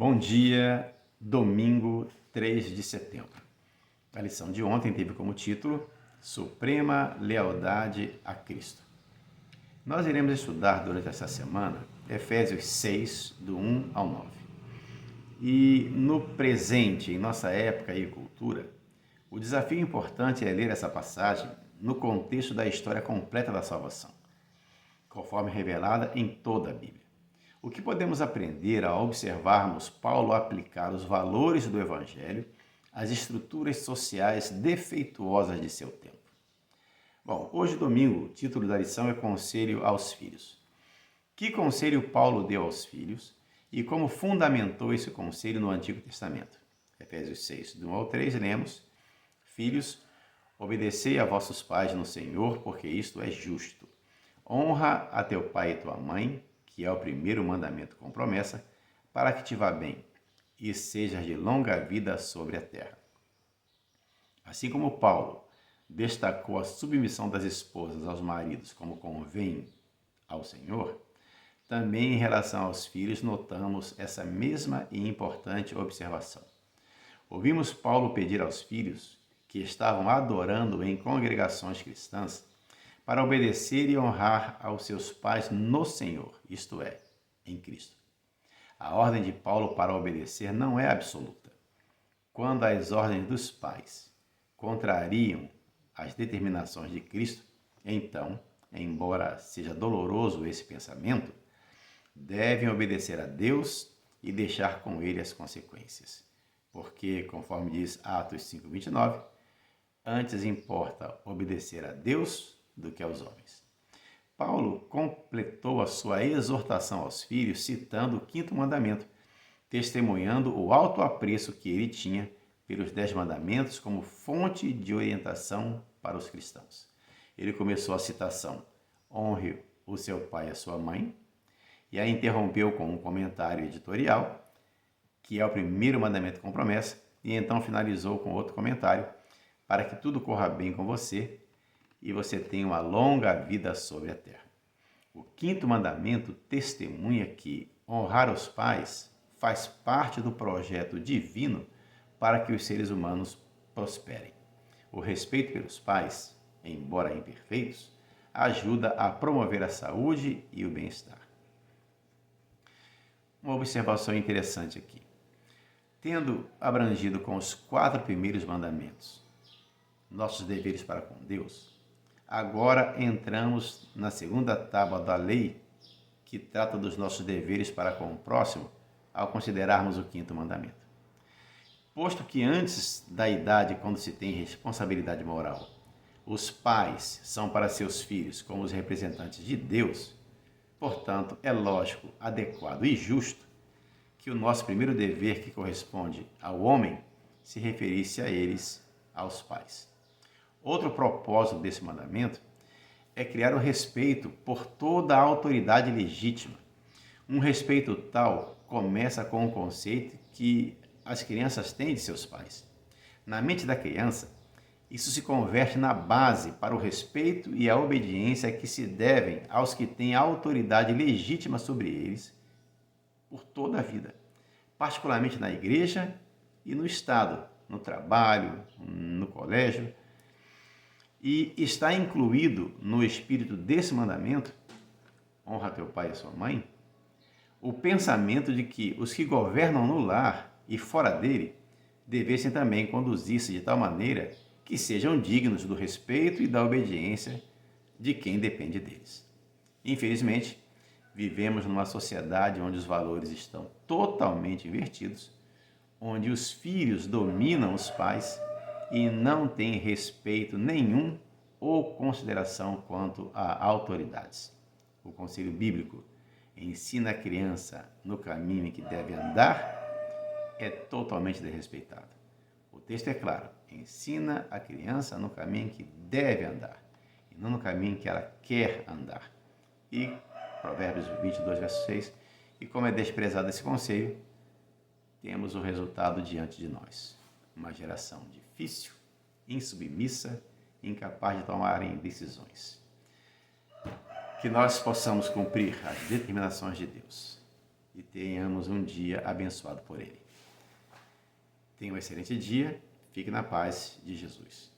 Bom dia, domingo 3 de setembro. A lição de ontem teve como título Suprema Lealdade a Cristo. Nós iremos estudar durante essa semana Efésios 6, do 1 ao 9. E no presente, em nossa época e cultura, o desafio importante é ler essa passagem no contexto da história completa da salvação, conforme revelada em toda a Bíblia. O que podemos aprender ao observarmos Paulo aplicar os valores do Evangelho às estruturas sociais defeituosas de seu tempo? Bom, hoje domingo, o título da lição é Conselho aos Filhos. Que conselho Paulo deu aos filhos e como fundamentou esse conselho no Antigo Testamento? Efésios 6, do 1 ao 3, lemos: Filhos, obedecei a vossos pais no Senhor, porque isto é justo. Honra a teu pai e tua mãe, que é o primeiro mandamento com promessa, para que te vá bem e sejas de longa vida sobre a terra. Assim como Paulo destacou a submissão das esposas aos maridos como convém ao Senhor, também em relação aos filhos notamos essa mesma e importante observação. Ouvimos Paulo pedir aos filhos que estavam adorando em congregações cristãs para obedecer e honrar aos seus pais no Senhor, isto é, em Cristo. A ordem de Paulo para obedecer não é absoluta. Quando as ordens dos pais contrariam as determinações de Cristo, então, embora seja doloroso esse pensamento, devem obedecer a Deus e deixar com ele as consequências. Porque, conforme diz Atos 5:29, antes importa obedecer a Deus do que aos homens. Paulo completou a sua exortação aos filhos citando o 5º mandamento, testemunhando o alto apreço que ele tinha pelos 10 mandamentos como fonte de orientação para os cristãos. Ele começou a citação: honre o seu pai e a sua mãe, e a interrompeu com um comentário editorial, que é o primeiro mandamento com promessa, e então finalizou com outro comentário: para que tudo corra bem com você e você tenha uma longa vida sobre a terra. O 5º mandamento testemunha que honrar os pais faz parte do projeto divino para que os seres humanos prosperem. O respeito pelos pais, embora imperfeitos, ajuda a promover a saúde e o bem-estar. Uma observação interessante aqui. Tendo abrangido com os 4 primeiros mandamentos nossos deveres para com Deus, agora entramos na segunda tábua da lei, que trata dos nossos deveres para com o próximo, ao considerarmos o 5º mandamento. Posto que antes da idade, quando se tem responsabilidade moral, os pais são para seus filhos como os representantes de Deus, portanto, é lógico, adequado e justo que o nosso primeiro dever, que corresponde ao homem, se referisse a eles, aos pais. Outro propósito desse mandamento é criar o respeito por toda a autoridade legítima. Um respeito tal começa com o conceito que as crianças têm de seus pais. Na mente da criança, isso se converte na base para o respeito e a obediência que se devem aos que têm autoridade legítima sobre eles por toda a vida, particularmente na igreja e no Estado, no trabalho, no colégio. E está incluído no espírito desse mandamento, honra teu pai e sua mãe, o pensamento de que os que governam no lar e fora dele devessem também conduzir-se de tal maneira que sejam dignos do respeito e da obediência de quem depende deles. Infelizmente, vivemos numa sociedade onde os valores estão totalmente invertidos, onde os filhos dominam os pais e não têm respeito nenhum ou consideração quanto a autoridades. O conselho bíblico ensina a criança no caminho em que deve andar é totalmente desrespeitado. O texto é claro: ensina a criança no caminho em que deve andar e não no caminho em que ela quer andar. E Provérbios 22, verso 6, e como é desprezado esse conselho, temos o resultado diante de nós: uma geração difícil, insubmissa, incapaz de tomarem decisões. Que nós possamos cumprir as determinações de Deus e tenhamos um dia abençoado por Ele. Tenha um excelente dia, fique na paz de Jesus.